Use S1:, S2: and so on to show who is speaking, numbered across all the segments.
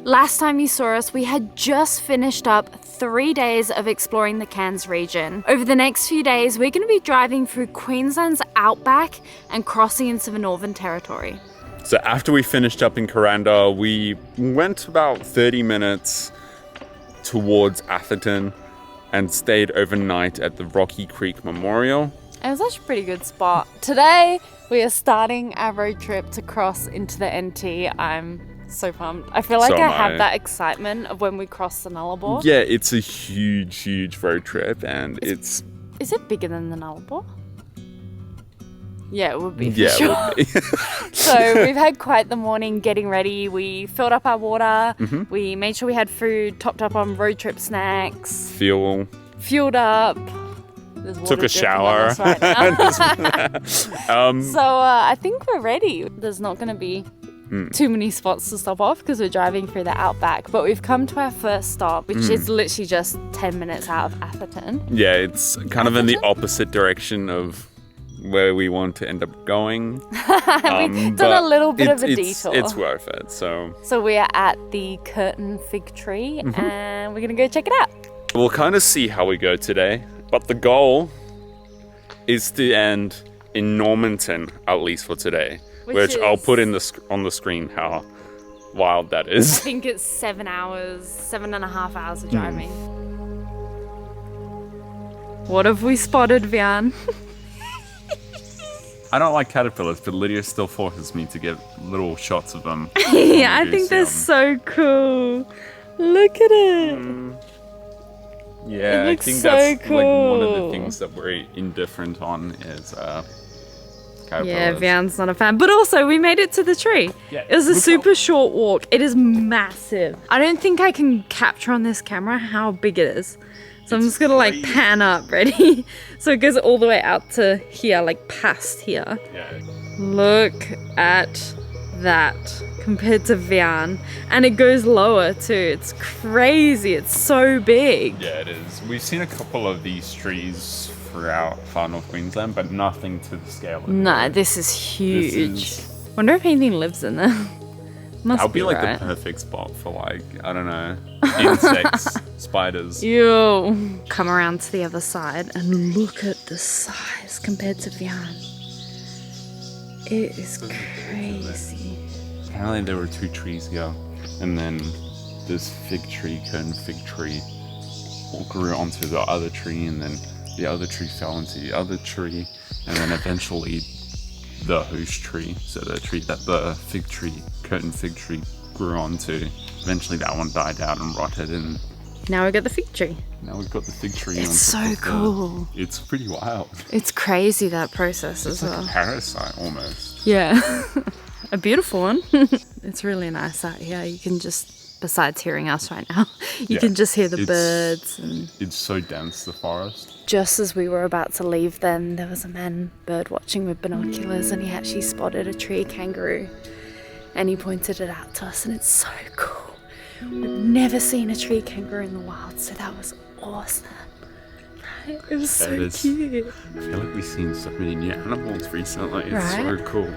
S1: Last time you saw us, we had just finished up 3 days of exploring the Cairns region. Over the next few days, we're going to be driving through Queensland's outback and crossing into the Northern Territory.
S2: So after we finished up in Kuranda, we went about 30 minutes towards Atherton and stayed overnight at the Rocky Creek Memorial.
S1: It was actually a pretty good spot. Today, we are starting our road trip to cross into the NT. I'm so pumped. I feel like I have that excitement of when we cross the Nullarbor.
S2: Yeah, it's a huge road trip, and it's...
S1: Is it bigger than the Nullarbor? Yeah, it would be for
S2: yeah,
S1: sure.
S2: It would be.
S1: So we've had quite the morning getting ready. We filled up our water.
S2: Mm-hmm.
S1: We made sure we had food, topped up on road trip snacks.
S2: Fueled up.
S1: Took
S2: a shower.
S1: Right now. So I think we're ready. There's not going to be too many spots to stop off because we're driving through the outback. But we've come to our first stop, which is literally just 10 minutes out of Atherton.
S2: Yeah, it's kind of in the opposite direction of where we want to end up going.
S1: We've done a little bit of a detour.
S2: It's worth it. So
S1: we are at the Curtin Fig Tree and we're going to go check it out.
S2: We'll kind of see how we go today. But the goal is to end in Normanton, at least for today. Which I'll put on the screen how wild that is.
S1: I think it's 7.5 hours of driving. What have we spotted, Wehan?
S2: I don't like caterpillars, but Lydia still forces me to get little shots of them.
S1: Yeah, I think they're so cool. Look at it.
S2: Yeah, I think
S1: so
S2: that's
S1: cool.
S2: like one of the things that we're indifferent on is caterpillars.
S1: Yeah, Wehan's not a fan. But also, we made it to the tree. Yeah, it was a super short walk. It is massive. I don't think I can capture on this camera how big it is. So I'm just gonna like pan up, ready? So it goes all the way out to here, like past here.
S2: Yeah.
S1: Look at that compared to Wehan. And it goes lower too. It's crazy. It's so big.
S2: Yeah, it is. We've seen a couple of these trees throughout far north Queensland, but nothing to the scale of
S1: No, this is huge. Wonder if anything lives in there. Must
S2: That'll be like
S1: right.
S2: the perfect spot for like, I don't know, insects, spiders.
S1: Ew. Come around to the other side and look at the size compared to Wehan. It is crazy.
S2: Apparently there were 2 trees here, and then this curtain fig tree grew onto the other tree, and then the other tree fell into the other tree, and then eventually the host tree, so the tree that the curtain fig tree grew onto, eventually that one died out and rotted, and
S1: now we got the fig tree.
S2: now we've got the fig tree.
S1: It's so cool.
S2: It's pretty wild.
S1: It's crazy, that process as well.
S2: It's like a parasite almost.
S1: Yeah. A beautiful one. It's really nice out here. You can just, besides hearing us right now, you can just hear the birds. And
S2: it's so dense, the forest.
S1: just as we were about to leave then, there was a man bird watching with binoculars and he actually spotted a tree kangaroo and he pointed it out to us and it's so cool. We've never seen a tree kangaroo in the wild, so that was awesome. It was so cute.
S2: I feel like we've seen so many new animals recently. It's
S1: Right?
S2: so cool.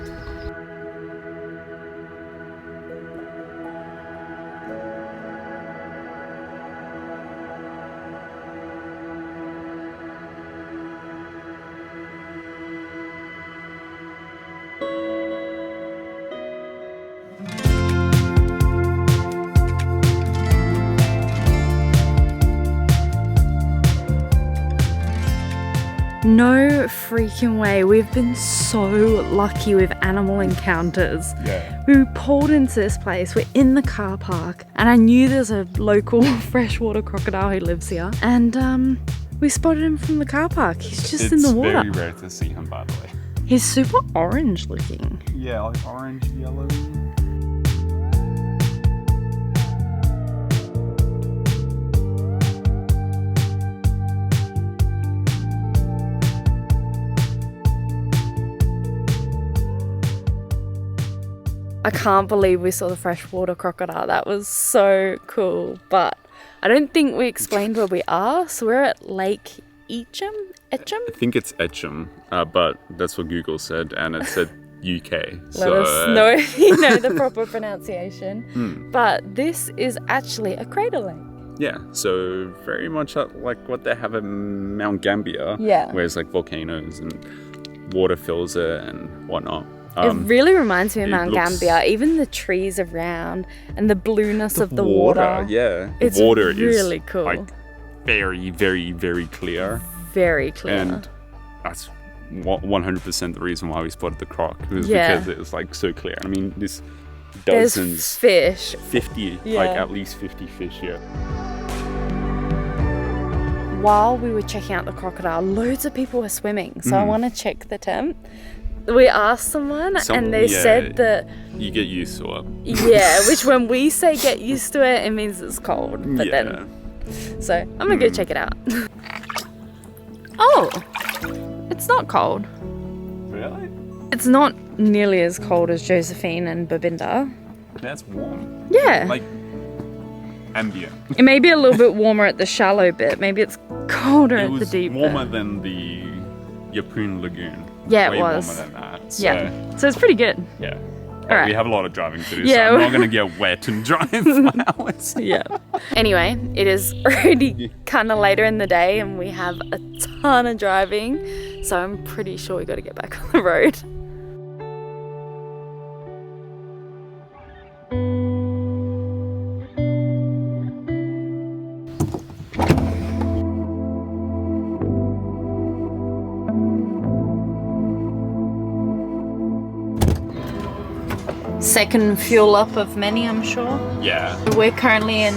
S1: No freaking way. We've been so lucky with animal encounters.
S2: Yeah.
S1: We pulled into this place, we're in the car park, and I knew there's a local freshwater crocodile who lives here. And we spotted him from the car park. He's just in the water.
S2: It's very rare to see him, by the way.
S1: He's super orange looking.
S2: Yeah, like orange, yellow.
S1: I can't believe we saw the freshwater crocodile. That was so cool. But I don't think we explained where we are. So we're at Lake Etcham?
S2: I think it's Etcham, but that's what Google said, and it said UK.
S1: Let us know if you know the proper pronunciation. But this is actually a crater lake.
S2: Yeah, so very much like what they have in Mount Gambier.
S1: Yeah.
S2: Where it's like volcanoes and water fills it and whatnot.
S1: It really reminds me of Mount Gambier, even the trees around and the blueness of the water.
S2: Yeah,
S1: It's
S2: water
S1: really
S2: is
S1: cool.
S2: like very, very, very clear.
S1: Very clear.
S2: And that's 100% the reason why we spotted the croc. It was
S1: Yeah.
S2: because it was like so clear. I mean, there's
S1: There's
S2: dozens,
S1: fish.
S2: 50,
S1: Yeah.
S2: like at least 50 fish here.
S1: While we were checking out the crocodile, loads of people were swimming. So I want to check the temp. We asked someone and they said that,
S2: You get used to it.
S1: yeah, which when we say get used to it, it means it's cold. But then, so I'm going to go check it out. Oh, it's not cold.
S2: Really?
S1: It's not nearly as cold as Josephine and Babinda.
S2: That's warm.
S1: Yeah.
S2: Like ambient.
S1: It may be a little bit warmer at the shallow bit. Maybe it's colder at the deep
S2: warmer
S1: bit.
S2: than the Yeppoon Lagoon.
S1: Yeah,
S2: Way
S1: it was.
S2: warmer than that. So,
S1: Yeah. So it's pretty good.
S2: Yeah.
S1: Alright.
S2: We have a lot of driving to do,
S1: Yeah.
S2: so I'm not going to get wet and drive for hours.
S1: Yeah. Anyway, it is already kind of later in the day and we have a ton of driving. So I'm pretty sure we got to get back on the road. Second fuel up of many, I'm sure.
S2: Yeah.
S1: We're currently in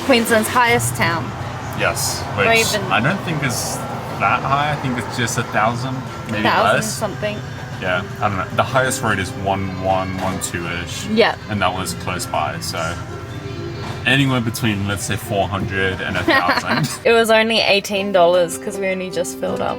S1: Queensland's highest town.
S2: Yes.
S1: Raven.
S2: I don't think it's that high. I think it's just 1,000, maybe
S1: 1,000
S2: less.
S1: something.
S2: Yeah. I don't know. The highest road is 1112-ish.
S1: Yeah.
S2: And that was close by. So anywhere between, let's say, 400 and 1,000.
S1: It was only $18 because we only just filled up.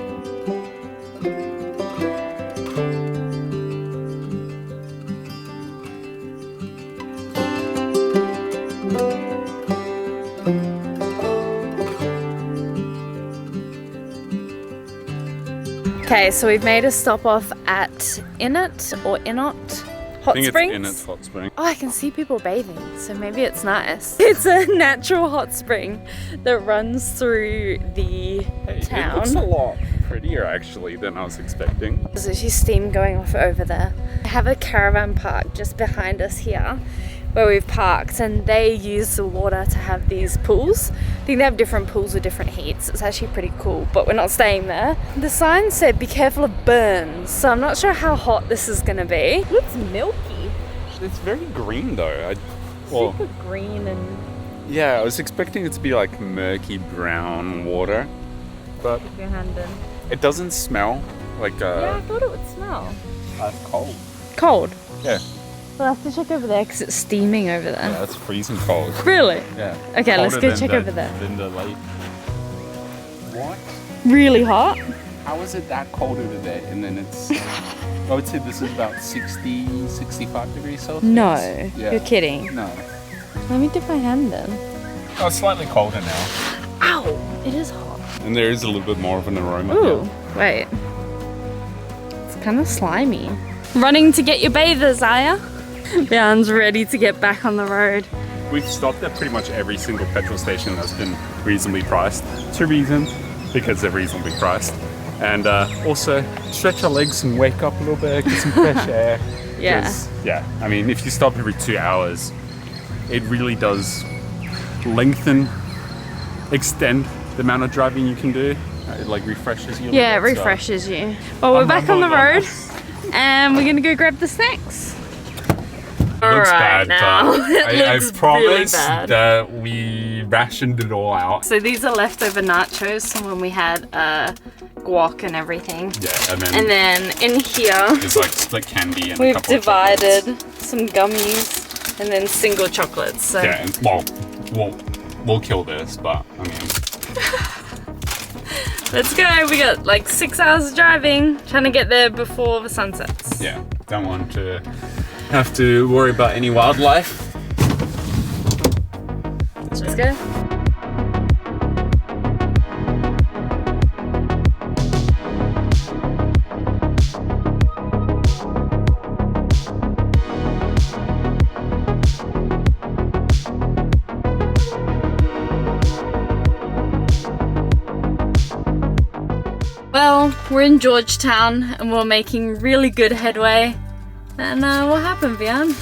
S1: Okay, so we've made a stop off at Inot Hot
S2: I think
S1: Springs.
S2: it's in its hot spring.
S1: Oh, I can see people bathing, so maybe it's nice. It's a natural hot spring that runs through the town.
S2: It looks a lot prettier actually than I was expecting.
S1: There's actually steam going off over there. I have a caravan park just behind us here where we've parked, and they use the water to have these pools. I think they have different pools with different heats. It's actually pretty cool, but we're not staying there. The sign said be careful of burns, so I'm not sure how hot this is gonna be. It looks milky.
S2: It's very green though.
S1: Super green and...
S2: Yeah, I was expecting it to be like murky brown water, but
S1: Stick your hand in.
S2: it doesn't smell like
S1: Yeah, I thought it would smell.
S2: cold.
S1: Cold.
S2: Yeah.
S1: We'll have to check over there because it's steaming over there.
S2: Yeah, it's freezing cold.
S1: Really?
S2: Yeah.
S1: Okay, let's
S2: Colder
S1: go check over there.
S2: Than the lake. What?
S1: Really hot?
S2: How is it that cold over there? And then it's, I would say this is about 60, 65 degrees Celsius.
S1: No,
S2: Yeah.
S1: you're kidding.
S2: No.
S1: Let me dip my hand in.
S2: Oh, it's slightly colder now.
S1: Ow! It is hot.
S2: And there is a little bit more of an aroma.
S1: Ooh,
S2: here.
S1: wait. It's kind of slimy. Running to get your bathers, are ya? Jan's ready to get back on the road.
S2: We've stopped at pretty much every single petrol station that's been reasonably priced. 2 reasons, because they're reasonably priced. And also, stretch our legs and wake up a little bit, get some fresh air.
S1: Yeah.
S2: 'Cause, yeah, I mean, if you stop every 2 hours, it really does extend the amount of driving you can do. It like refreshes you a
S1: Yeah, it
S2: little bit, so-
S1: refreshes you. Well, we're back on the road and we're gonna go grab the snacks.
S2: It looks
S1: Alright
S2: bad,
S1: now.
S2: but
S1: It
S2: I
S1: looks
S2: promise
S1: really bad.
S2: that we rationed it all out.
S1: So these are leftover nachos from when we had guac and everything.
S2: Yeah,
S1: And then in here,
S2: there's like split candy and a
S1: we've
S2: couple of
S1: divided
S2: chocolates.
S1: some gummies and then single chocolates. So
S2: Yeah, and, well, we'll kill this, but I mean,
S1: let's go. We got like 6 hours of driving, trying to get there before the sun sets.
S2: yeah, don't want to have to worry about any wildlife.
S1: Let's go. Well, we're in Georgetown and we're making really good headway. And what happened, Vian?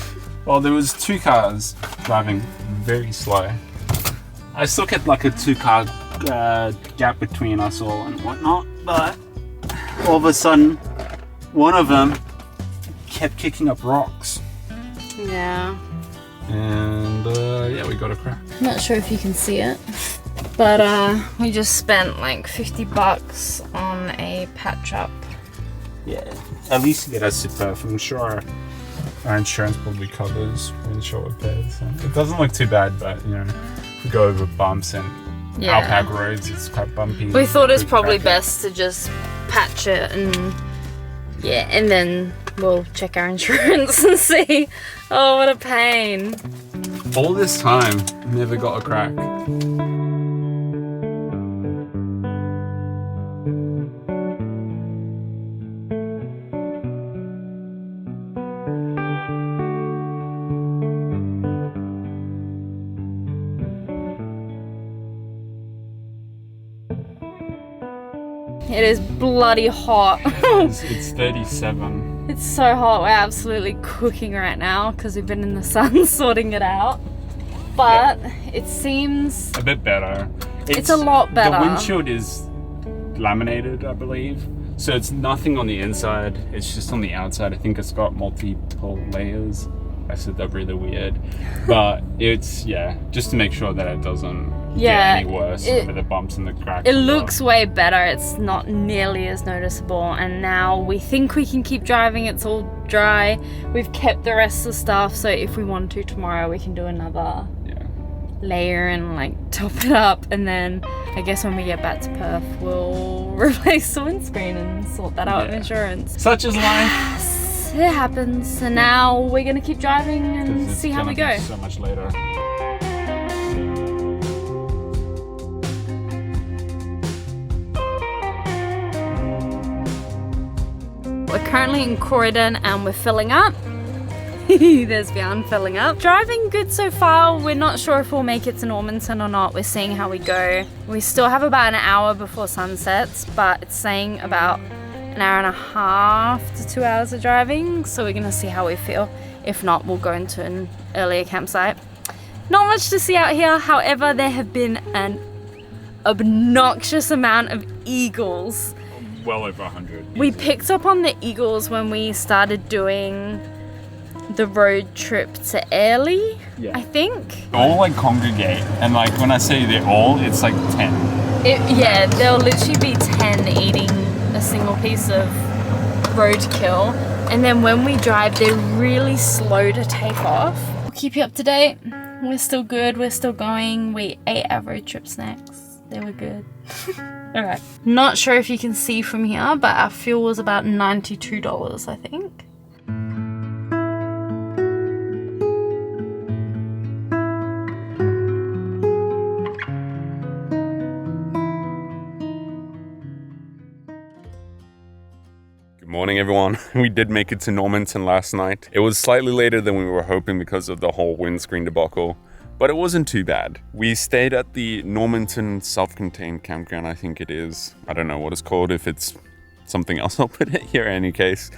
S2: Well, there was 2 cars driving very slow. I still kept like a 2-car gap between us all and whatnot, but all of a sudden, one of them kept kicking up rocks.
S1: Yeah.
S2: And yeah, we got a crack.
S1: Not sure if you can see it, but we just spent like $50 on a patch up.
S2: Yeah, at least to get us to Perth. I'm sure our insurance probably covers windshield repairs. It doesn't look too bad, but you know, if we go over bumps and Outback roads, it's quite bumpy.
S1: We thought it's probably best to just patch it and yeah, and then we'll check our insurance and see. Oh, what a pain.
S2: All this time, never got a crack.
S1: It is bloody hot.
S2: It's 37.
S1: It's so hot. We're absolutely cooking right now because we've been in the sun sorting it out. But it seems
S2: a bit better.
S1: It's a lot better.
S2: The windshield is laminated, I believe. So it's nothing on the inside. It's just on the outside. I think it's got multiple layers. I said that really weird. But it's, just to make sure that it doesn't get any worse with the bumps and the cracks.
S1: It looks way better. It's not nearly as noticeable. And now we think we can keep driving. It's all dry. We've kept the rest of the stuff. So if we want to tomorrow, we can do another layer and like top it up. And then I guess when we get back to Perth, we'll replace the windscreen and sort that out with insurance.
S2: Such is life.
S1: It happens, and now we're gonna keep driving and see how we go.
S2: So much later.
S1: We're currently in Croydon and we're filling up. There's Vian filling up. Driving good so far. We're not sure if we'll make it to Normanton or not. We're seeing how we go. We still have about an hour before sunsets, but it's saying about an hour and a half to 2 hours of driving, so we're gonna see how we feel. If not, we'll go into an earlier campsite. Not much to see out here, however, there have been an obnoxious amount of eagles.
S2: Well over 100.
S1: We picked up on the eagles when we started doing the road trip to Airlie, I think.
S2: All like congregate, and like when I say they're all, it's like 10.
S1: There'll literally be 10 eating a single piece of roadkill, and then when we drive they're really slow to take off. We'll keep you up to date. We're still good, we're still going. We ate our road trip snacks, they were good. Alright, not sure if you can see from here, but our fuel was about $92, I think.
S2: Morning everyone. We did make it to Normanton last night. It was slightly later than we were hoping because of the whole windscreen debacle, but it wasn't too bad. We stayed at the Normanton self-contained campground, I think it is. I don't know what it's called. If it's something else, I'll put it here in any case.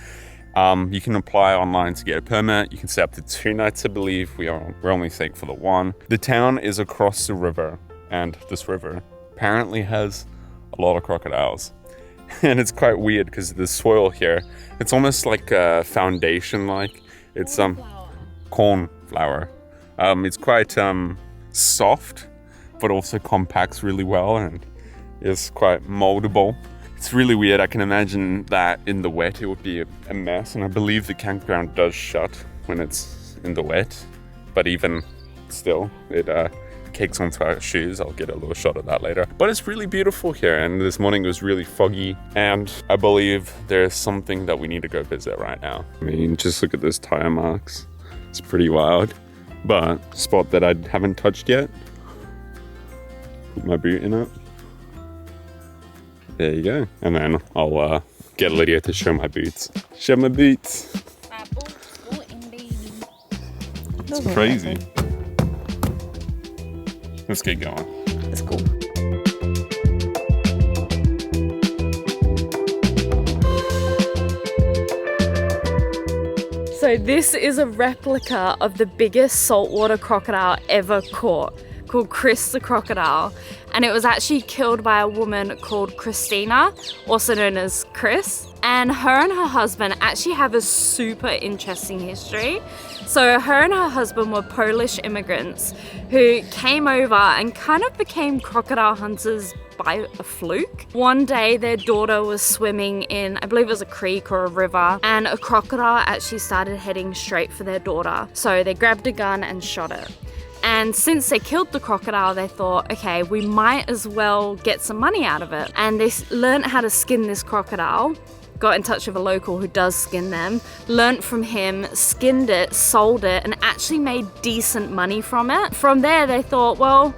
S2: You can apply online to get a permit. You can stay up to 2 nights, I believe. We're only staying for the 1. The town is across the river, and this river apparently has a lot of crocodiles. And it's quite weird because the soil here, it's almost like a foundation, like it's cornflower. It's quite soft, but also compacts really well and is quite moldable. It's really weird. I can imagine that in the wet it would be a mess, and I believe the campground does shut when it's in the wet, but even still it cakes onto our shoes. I'll get a little shot of that later. But it's really beautiful here, and this morning it was really foggy, and I believe there's something that we need to go visit right now. I mean, just look at those tire marks. It's pretty wild. But spot that I haven't touched yet. Put my boot in it. There you go. And then I'll get Lydia to show my boots. Show my boots.
S1: My boots go indeed.
S2: It's crazy. Let's get going.
S1: Let's go. So this is a replica of the biggest saltwater crocodile ever caught, called Chris the crocodile. And it was actually killed by a woman called Christina, also known as Chris. And her husband actually have a super interesting history. So her and her husband were Polish immigrants who came over and kind of became crocodile hunters by a fluke. One day their daughter was swimming in, I believe it was a creek or a river, and a crocodile actually started heading straight for their daughter. So they grabbed a gun and shot it. And since they killed the crocodile, they thought, okay, we might as well get some money out of it. And they learned how to skin this crocodile, got in touch with a local who does skin them, learnt from him, skinned it, sold it, and actually made decent money from it. From there, they thought, well,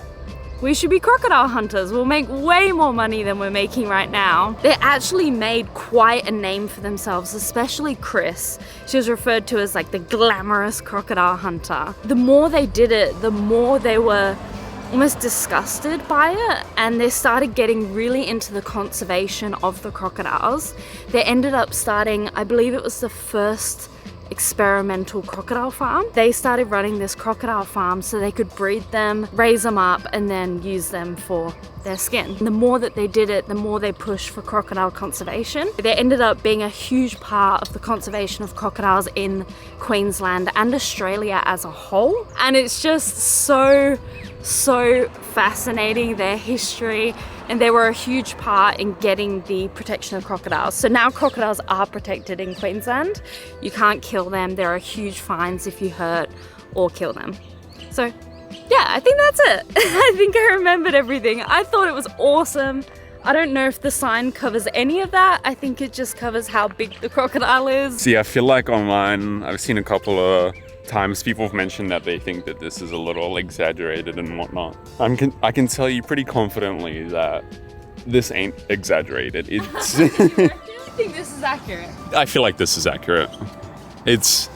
S1: we should be crocodile hunters. We'll make way more money than we're making right now. They actually made quite a name for themselves, especially Chris. She was referred to as like the glamorous crocodile hunter. The more they did it, the more they were almost disgusted by it, and they started getting really into the conservation of the crocodiles. They ended up starting, I believe it was the first experimental crocodile farm. They started running this crocodile farm so they could breed them, raise them up, and then use them for their skin. The more that they did it, the more they pushed for crocodile conservation. They ended up being a huge part of the conservation of crocodiles in Queensland and Australia as a whole. And it's just so fascinating, their history, and they were a huge part in getting the protection of crocodiles. So now crocodiles are protected in Queensland. You can't kill them. There are huge fines if you hurt or kill them. So yeah, I think that's it. I think I remembered everything. I thought it was awesome. I don't know if the sign covers any of that. I think it just covers how big the crocodile is.
S2: See, I feel like online, I've seen a couple of times people have mentioned that they think that this is a little exaggerated and whatnot. I can tell you pretty confidently that this ain't exaggerated. It's
S1: I think this is accurate.
S2: I feel like this is accurate. It's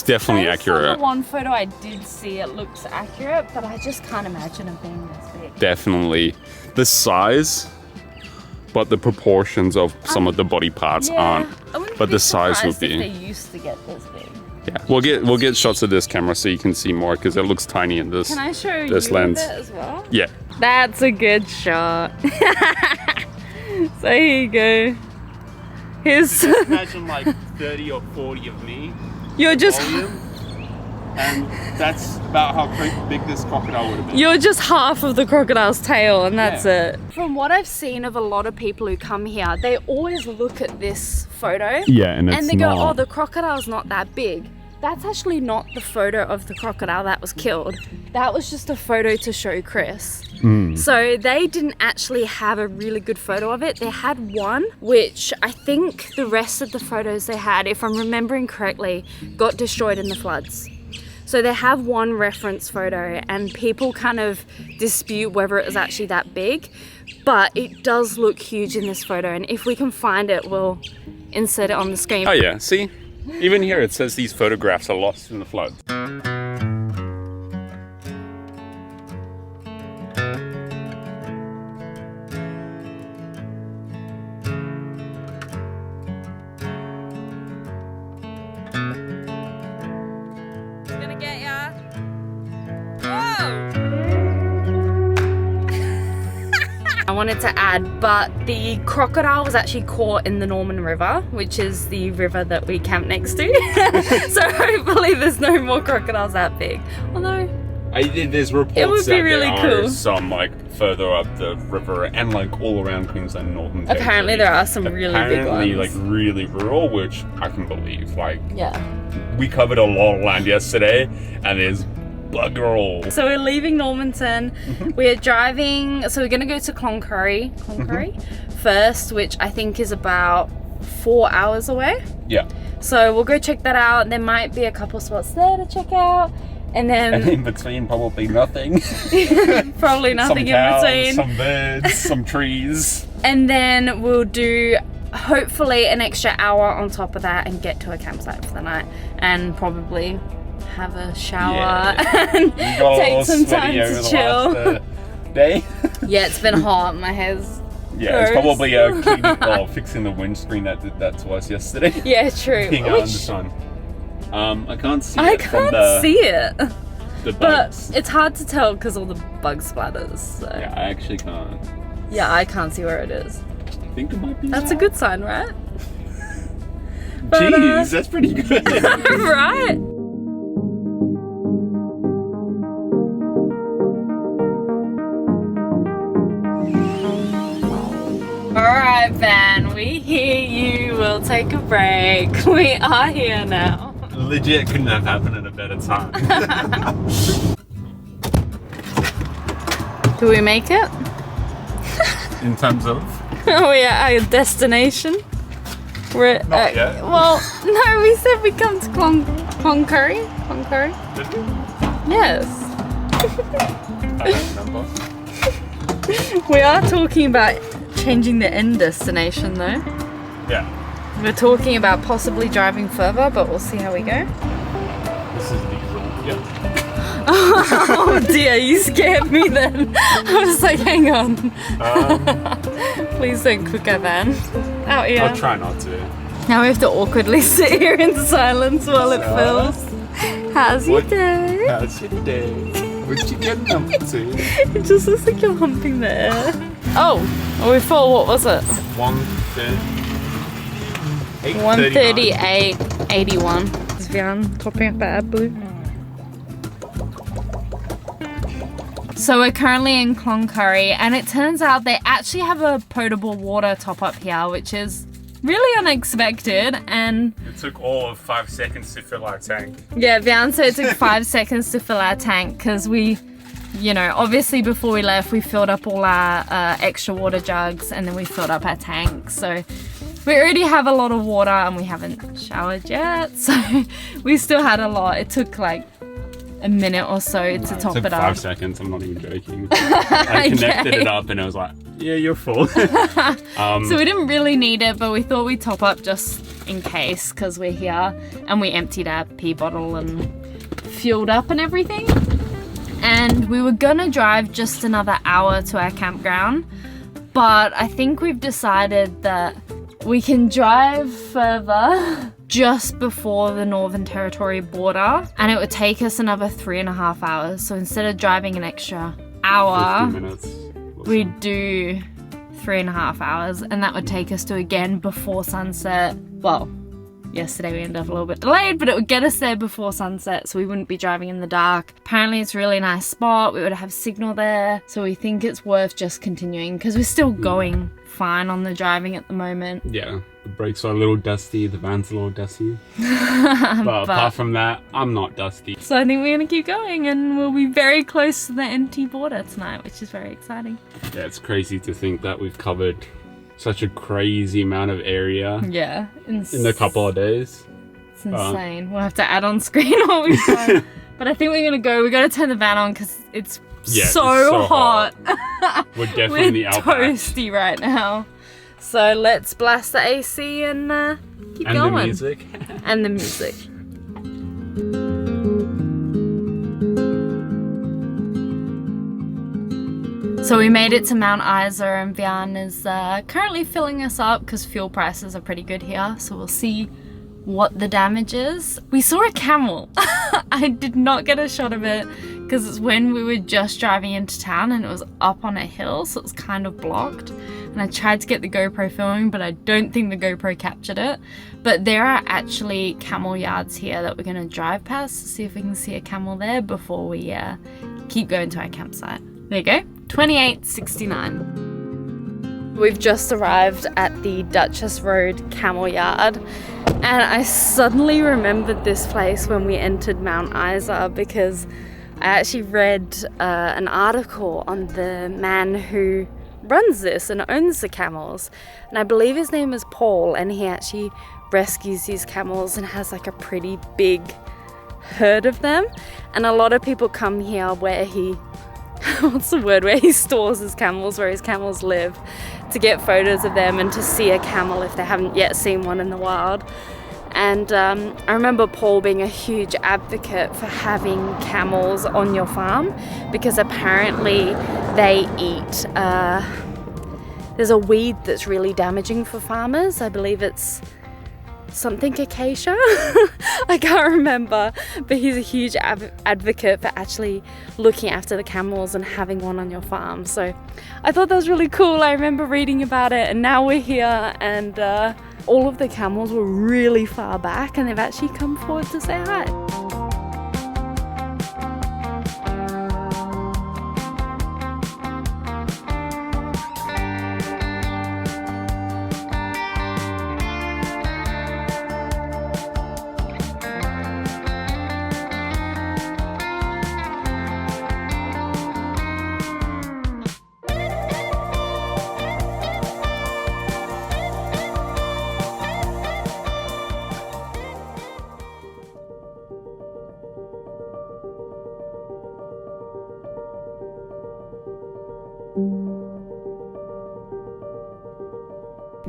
S2: definitely accurate.
S1: On the one photo I did see, it looks accurate, but I just can't imagine it being this big.
S2: Definitely. The size, but the proportions of some of the body parts aren't. But the size would be.
S1: If they used to get this big.
S2: Yeah, we'll get shots of this camera so you can see more because it looks tiny in this.
S1: Can I show
S2: this
S1: you
S2: lens
S1: a bit as well?
S2: Yeah.
S1: That's a good shot. So here you go. Here's.
S2: Imagine like 30 or 40 of me.
S1: You're just.
S2: And that's about how big this crocodile would have been.
S1: You're just half of the crocodile's tail, and that's it. From what I've seen of a lot of people who come here, they always look at this photo.
S2: Yeah, and
S1: they go, oh, the crocodile's not that big. That's actually not the photo of the crocodile that was killed. That was just a photo to show Chris. So they didn't actually have a really good photo of it. They had one, which I think the rest of the photos they had, if I'm remembering correctly, got destroyed in the floods. So they have one reference photo, and people kind of dispute whether it was actually that big, but it does look huge in this photo, and if we can find it, we'll insert it on the screen.
S2: Oh yeah, see? Even here it says these photographs are lost in the flood.
S1: I wanted to add, but the crocodile was actually caught in the Norman River, which is the river that we camp next to. So hopefully there's no more crocodiles that big. Although
S2: there's reports
S1: it would be really
S2: that there
S1: cool.
S2: are some like further up the river and like all around Queensland, Northern Territory.
S1: Apparently there are some really big ones.
S2: Like really rural, which I can believe. Like
S1: yeah,
S2: we covered a lot of land yesterday, and there's bugger all.
S1: So we're leaving Normanton. We're driving, so we're gonna go to Cloncurry first, which I think is about 4 hours away.
S2: Yeah.
S1: So we'll go check that out. There might be a couple spots there to check out. And then
S2: in between, probably nothing.
S1: Probably nothing
S2: some cows,
S1: in between.
S2: Some birds, some trees.
S1: And then we'll do hopefully an extra hour on top of that and get to a campsite for the night and probably have a shower and take some time to chill.
S2: Day.
S1: Yeah, it's been hot. My hair's
S2: it's probably cleaning, fixing the windscreen that did that to us yesterday.
S1: Yeah, true.
S2: Being out in the sun. I can't see
S1: I
S2: it from
S1: can't see it.
S2: the
S1: But
S2: bugs.
S1: it's hard to tell because all the bug splatters. So.
S2: Yeah, I actually can't.
S1: Yeah, I can't see where it is.
S2: I think it might be
S1: That's a
S2: that.
S1: good sign, right? But,
S2: Jeez, that's pretty good.
S1: right? Alright, Van, we hear you. We'll take a break. We are here now.
S2: Legit couldn't have happened at a better time.
S1: Do we make it?
S2: In terms of?
S1: Are we at our destination? We're
S2: Not yet.
S1: Well, no, we said we come to Cloncurry. Cloncurry?
S2: Did we?
S1: Yes.
S2: I don't remember.
S1: We are talking about changing the end destination though.
S2: Yeah.
S1: We're talking about possibly driving further, but we'll see how we go.
S2: This is diesel. Yeah.
S1: Oh dear, you scared me then. I was like, hang on. Please don't cook our van out here.
S2: I'll try not to.
S1: Now we have to awkwardly sit here in silence while it fills. How's your day?
S2: How's your day? What you getting up to?
S1: It just looks like you're humping the air. Oh, we full. What was it? 138.81. Is Vian topping up our blue? So we're currently in Cloncurry, and it turns out they actually have a potable water top up here, which is really unexpected. And
S2: It took all of 5 seconds to fill our tank.
S1: yeah, Vian said it took 5 seconds to fill our tank because we, you know, obviously before we left, we filled up all our extra water jugs and then we filled up our tank. So we already have a lot of water and we haven't showered yet. So we still had a lot. It took like a minute or so to top
S2: It took
S1: it up.
S2: 5 seconds, I'm not even joking. I connected
S1: Okay.
S2: it up and I was like, yeah, you're full.
S1: So we didn't really need it, but we thought we'd top up just in case because we're here, and we emptied our pee bottle and fueled up and everything. And we were gonna drive just another hour to our campground, but I think we've decided that we can drive further just before the Northern Territory border, and it would take us another 3.5 hours. So instead of driving an extra hour,
S2: 50 minutes.
S1: we'd do 3.5 hours, and that would take us to again before sunset. Well, yesterday we ended up a little bit delayed, but it would get us there before sunset, so we wouldn't be driving in the dark. Apparently it's a really nice spot. We would have signal there, so we think it's worth just continuing because we're still going fine on the driving at the moment.
S2: Yeah, the brakes are a little dusty, the van's a little dusty. But apart from that, I'm not dusty.
S1: So I think we're gonna keep going, and we'll be very close to the NT border tonight, which is very exciting.
S2: Yeah, it's crazy to think that we've covered such a crazy amount of area
S1: Yeah,
S2: in a couple of days.
S1: It's insane. We'll have to add on screen what we've done. But I think we're gonna go. We gotta turn the van on because it's
S2: Yeah,
S1: so
S2: it's so
S1: hot.
S2: We're definitely in the
S1: We're
S2: Outback.
S1: toasty right now. So let's blast the AC and keep
S2: And
S1: going.
S2: the music.
S1: And the music. So we made it to Mount Isa, and Vian is currently filling us up because fuel prices are pretty good here. So we'll see what the damage is. We saw a camel. I did not get a shot of it because it's when we were just driving into town and it was up on a hill, so it was kind of blocked. And I tried to get the GoPro filming, but I don't think the GoPro captured it. But there are actually camel yards here that we're going to drive past to see if we can see a camel there before we keep going to our campsite. There you go, 28.69. We've just arrived at the Duchess Road Camel Yard, and I suddenly remembered this place when we entered Mount Isa because I actually read an article on the man who runs this and owns the camels, and I believe his name is Paul, and he actually rescues these camels and has like a pretty big herd of them. And a lot of people come here where he where he stores his camels, where his camels live, to get photos of them and to see a camel if they haven't yet seen one in the wild. And I remember Paul being a huge advocate for having camels on your farm because apparently they eat, there's a weed that's really damaging for farmers. I believe it's something acacia. I can't remember, but he's a huge advocate for actually looking after the camels and having one on your farm. So I thought that was really cool. I remember reading about it, and now we're here, and all of the camels were really far back, and they've actually come forward to say hi.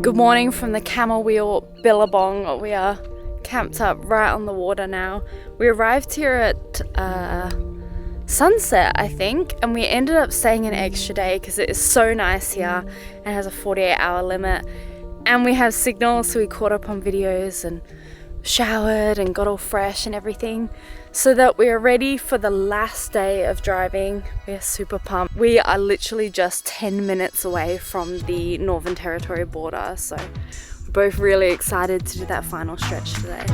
S1: Good morning from the Camel Wheel Billabong. We are camped up right on the water now. We arrived here at sunset, I think, and we ended up staying an extra day because it is so nice here and has a 48-hour limit. And we have signal, so we caught up on videos and showered and got all fresh and everything so that we are ready for the last day of driving. We are super pumped. We are literally just 10 minutes away from the Northern Territory border, so we're both really excited to do that final stretch today.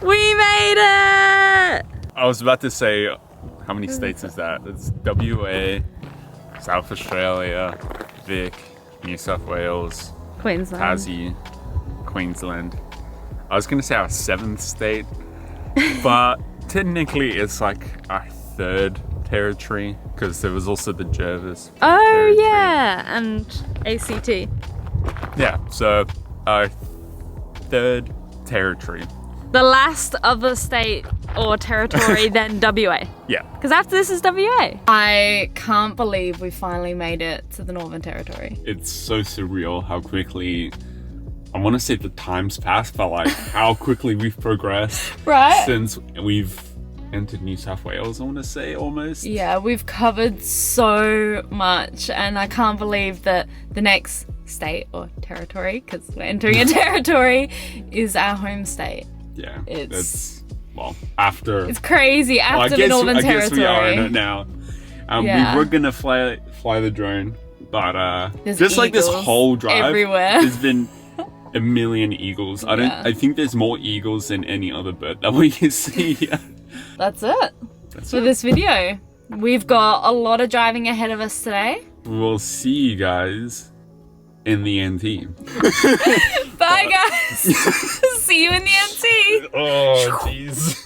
S1: We made it!
S2: I was about to say, how many states is that? It's WA, South Australia, Vic, New South Wales,
S1: Queensland.
S2: Tassie, Queensland. I was going to say our 7th state, but technically it's like our 3rd territory because there was also the Jervis.
S1: Oh
S2: territory.
S1: yeah, and ACT.
S2: Yeah, so our 3rd territory.
S1: The last other state or territory than WA.
S2: Yeah.
S1: Because after this is WA. I can't believe we finally made it to the Northern Territory.
S2: It's so surreal how quickly, I want to say the time's passed, but like how quickly we've progressed.
S1: Right?
S2: Since we've entered New South Wales, I want to say, almost.
S1: Yeah, we've covered so much, and I can't believe that the next state or territory, because we're entering a territory, is our home state.
S2: Yeah,
S1: It's
S2: after.
S1: It's crazy after the Northern Territory.
S2: I guess we are in it now.
S1: Yeah.
S2: We were gonna fly the drone, but
S1: there's
S2: just like this
S1: eagles
S2: whole drive,
S1: everywhere.
S2: there's been a million eagles. I think there's more eagles than any other bird that we can see here.
S1: That's it for this video. We've got a lot of driving ahead of us today.
S2: We'll see you guys in the NT.
S1: Bye guys. See you in the NT.
S2: Oh, jeez.